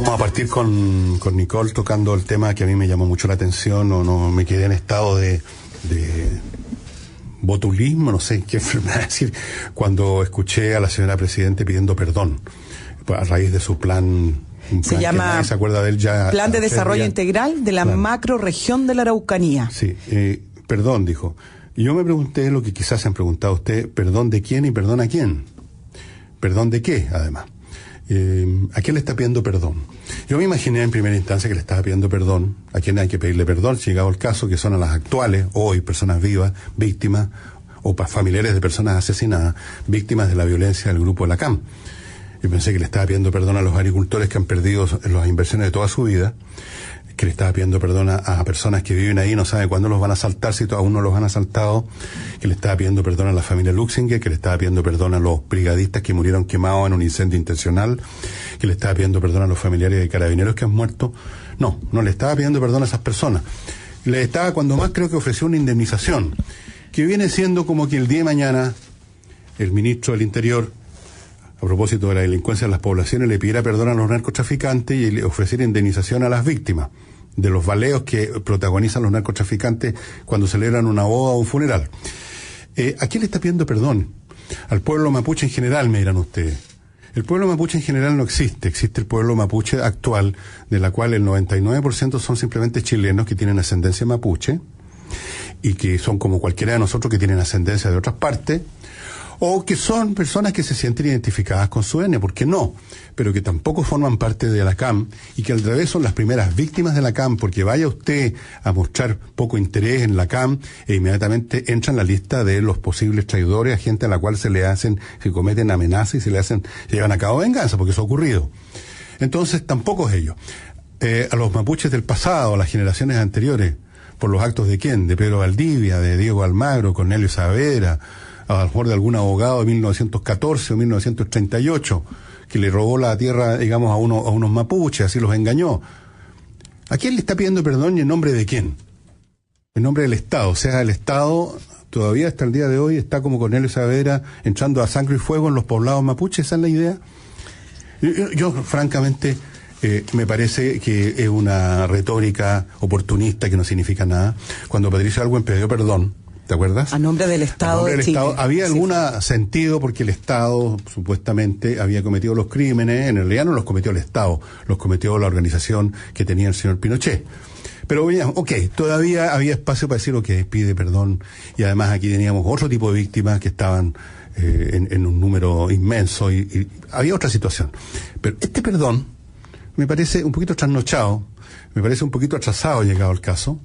Vamos a partir con Nicole tocando el tema que a mí me llamó mucho la atención, no me quedé en estado de botulismo, no sé qué enfermedad decir, cuando escuché a la señora Presidente pidiendo perdón a raíz de su plan. Se llama se acuerda de él ya, Plan de Desarrollo Integral de la Macrorregión de la Araucanía. Sí, perdón, dijo. Y yo me pregunté lo que quizás se han preguntado usted, ¿perdón de quién y perdón a quién? ¿Perdón de qué, además? ¿A quién le está pidiendo perdón? Yo me imaginé en primera instancia que le estaba pidiendo perdón, a quién hay que pedirle perdón, si llegado el caso, que son a las actuales, hoy, personas vivas, víctimas, o familiares de personas asesinadas, víctimas de la violencia del grupo de la CAM. Yo pensé que le estaba pidiendo perdón a los agricultores que han perdido las inversiones de toda su vida, que le estaba pidiendo perdón a personas que viven ahí y no saben cuándo los van a asaltar, si aún no los han asaltado, que le estaba pidiendo perdón a la familia Luxinger, que le estaba pidiendo perdón a los brigadistas que murieron quemados en un incendio intencional, que le estaba pidiendo perdón a los familiares de carabineros que han muerto. No le estaba pidiendo perdón a esas personas. Le estaba, cuando más creo que ofreció una indemnización, que viene siendo como que el día de mañana el ministro del Interior, a propósito de la delincuencia en las poblaciones, le pidiera perdón a los narcotraficantes y le ofreciera indemnización a las víctimas de los baleos que protagonizan los narcotraficantes cuando celebran una boda o un funeral. ¿A quién le está pidiendo perdón? Al pueblo mapuche en general, me dirán ustedes. El pueblo mapuche en general no existe. Existe el pueblo mapuche actual, de la cual el 99% son simplemente chilenos que tienen ascendencia mapuche y que son como cualquiera de nosotros que tienen ascendencia de otras partes, o que son personas que se sienten identificadas con su N, ¿por qué no? Pero que tampoco forman parte de la CAM y que al revés son las primeras víctimas de la CAM, porque vaya usted a mostrar poco interés en la CAM e inmediatamente entra en la lista de los posibles traidores, a gente a la cual se cometen amenazas y se llevan a cabo venganza, porque eso ha ocurrido. Entonces tampoco es ello. A los mapuches del pasado, a las generaciones anteriores, por los actos de quién, de Pedro Valdivia, de Diego Almagro, Cornelio Saavedra, a lo mejor de algún abogado de 1914 o 1938 que le robó la tierra, digamos, a unos mapuches, así los engañó. ¿A quién le está pidiendo perdón y en nombre de quién? En nombre del Estado. O sea, el Estado todavía hasta el día de hoy está como Cornelio Saavedra entrando a sangre y fuego en los poblados mapuches. ¿Esa es la idea? Yo francamente, me parece que es una retórica oportunista que no significa nada. Cuando Patricio Aylwin pidió perdón, ¿te acuerdas? A nombre del Estado de Chile. Había algún sentido porque el Estado supuestamente había cometido los crímenes, en realidad no los cometió el Estado, los cometió la organización que tenía el señor Pinochet. Pero todavía había espacio para decir, pide perdón, y además aquí teníamos otro tipo de víctimas que estaban en un número inmenso y había otra situación. Pero este perdón me parece un poquito trasnochado, me parece un poquito atrasado llegado el caso.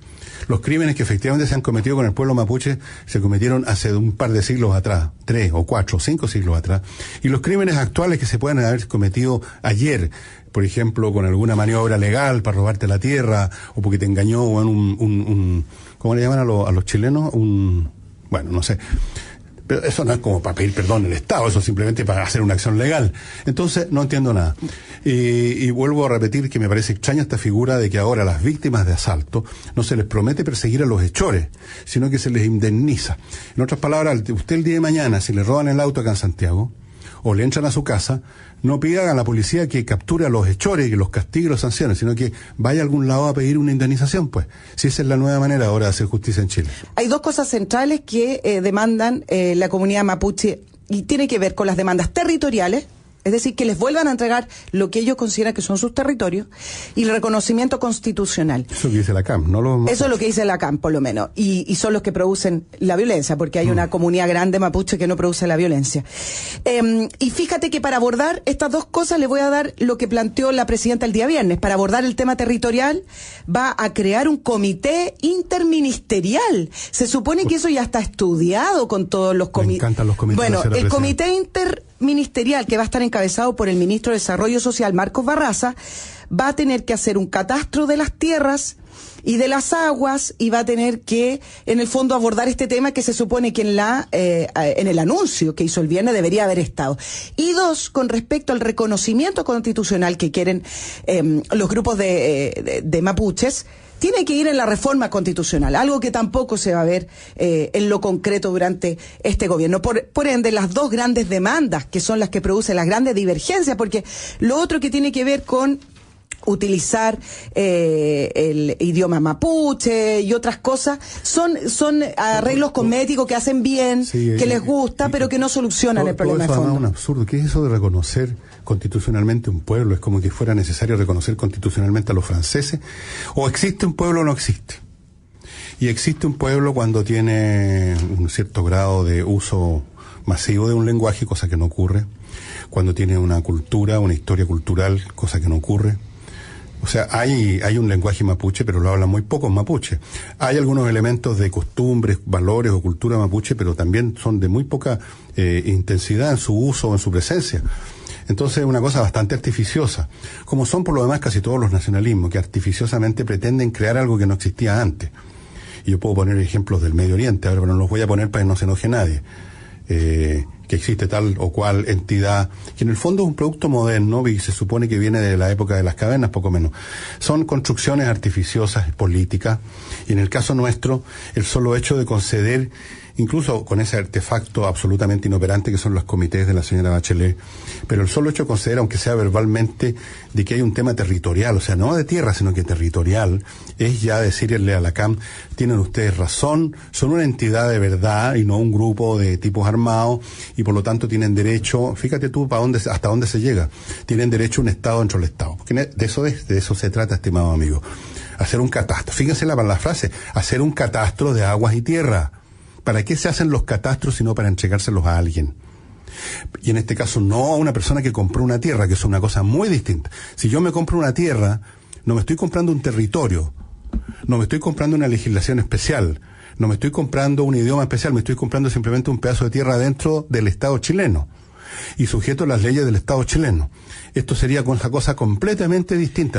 Los crímenes que efectivamente se han cometido con el pueblo mapuche se cometieron hace un par de siglos atrás, 3 o 4 o 5 siglos atrás, y los crímenes actuales que se pueden haber cometido ayer, por ejemplo, con alguna maniobra legal para robarte la tierra, o porque te engañó ¿cómo le llaman a los chilenos? Bueno, no sé. Pero eso no es como para pedir perdón al Estado, eso es simplemente para hacer una acción legal. Entonces, no entiendo nada. Y vuelvo a repetir que me parece extraña esta figura de que ahora a las víctimas de asalto no se les promete perseguir a los hechores, sino que se les indemniza. En otras palabras, usted el día de mañana, si le roban el auto acá en Santiago, o le entran a su casa, no pida a la policía que capture a los hechores, que los castigue y los sancione, sino que vaya a algún lado a pedir una indemnización, pues. Si esa es la nueva manera ahora de hacer justicia en Chile. Hay dos cosas centrales que demandan la comunidad mapuche, y tiene que ver con las demandas territoriales, es decir, que les vuelvan a entregar lo que ellos consideran que son sus territorios, y el reconocimiento constitucional. Eso es lo que dice la CAM, ¿no? Eso es lo que dice la CAM, por lo menos, y son los que producen la violencia, porque hay una comunidad grande mapuche que no produce la violencia. Y fíjate que para abordar estas dos cosas le voy a dar lo que planteó la presidenta el día viernes. Para abordar el tema territorial va a crear un comité interministerial. Se supone que eso ya está estudiado con todos los comités. Me encantan los comités. Bueno, el comité interministerial, que va a estar encabezado por el ministro de Desarrollo Social, Marcos Barraza, va a tener que hacer un catastro de las tierras y de las aguas, y va a tener que, en el fondo, abordar este tema que se supone que en el anuncio que hizo el viernes debería haber estado. Y dos, con respecto al reconocimiento constitucional que quieren los grupos de mapuches, tiene que ir en la reforma constitucional, algo que tampoco se va a ver en lo concreto durante este gobierno. Por ende, las dos grandes demandas, que son las que producen las grandes divergencias, porque lo otro que tiene que ver con utilizar el idioma mapuche y otras cosas, son arreglos cosméticos que hacen bien, sí, que les gusta, pero que no solucionan el problema de fondo. Es un absurdo. ¿Qué es eso de reconocer constitucionalmente un pueblo? Es como que fuera necesario reconocer constitucionalmente a los franceses. O existe un pueblo o no existe. Y existe un pueblo cuando tiene un cierto grado de uso masivo de un lenguaje, cosa que no ocurre. Cuando tiene una cultura, una historia cultural, cosa que no ocurre. O sea, hay un lenguaje mapuche, pero lo hablan muy pocos mapuche. Hay algunos elementos de costumbres, valores o cultura mapuche, pero también son de muy poca intensidad en su uso o en su presencia. Entonces es una cosa bastante artificiosa, como son por lo demás casi todos los nacionalismos, que artificiosamente pretenden crear algo que no existía antes. Y yo puedo poner ejemplos del Medio Oriente, ahora, pero no los voy a poner para que no se enoje nadie. Que existe tal o cual entidad, que en el fondo es un producto moderno y se supone que viene de la época de las cavernas, poco menos. Son construcciones artificiosas, políticas, y en el caso nuestro, el solo hecho de conceder, incluso con ese artefacto absolutamente inoperante que son los comités de la señora Bachelet, pero el solo hecho de conceder, aunque sea verbalmente, de que hay un tema territorial, o sea, no de tierra, sino que territorial, es ya decirle a la CAM, tienen ustedes razón, son una entidad de verdad y no un grupo de tipos armados, y por lo tanto tienen derecho, fíjate tú hasta dónde se llega, tienen derecho a un Estado dentro del Estado, porque de eso se trata, estimado amigo, hacer un catastro, fíjense la frase, hacer un catastro de aguas y tierra. ¿Para qué se hacen los catastros sino para entregárselos a alguien? Y en este caso no a una persona que compró una tierra, que es una cosa muy distinta. Si yo me compro una tierra, no me estoy comprando un territorio, no me estoy comprando una legislación especial, no me estoy comprando un idioma especial, me estoy comprando simplemente un pedazo de tierra dentro del Estado chileno y sujeto a las leyes del Estado chileno. Esto sería una cosa completamente distinta.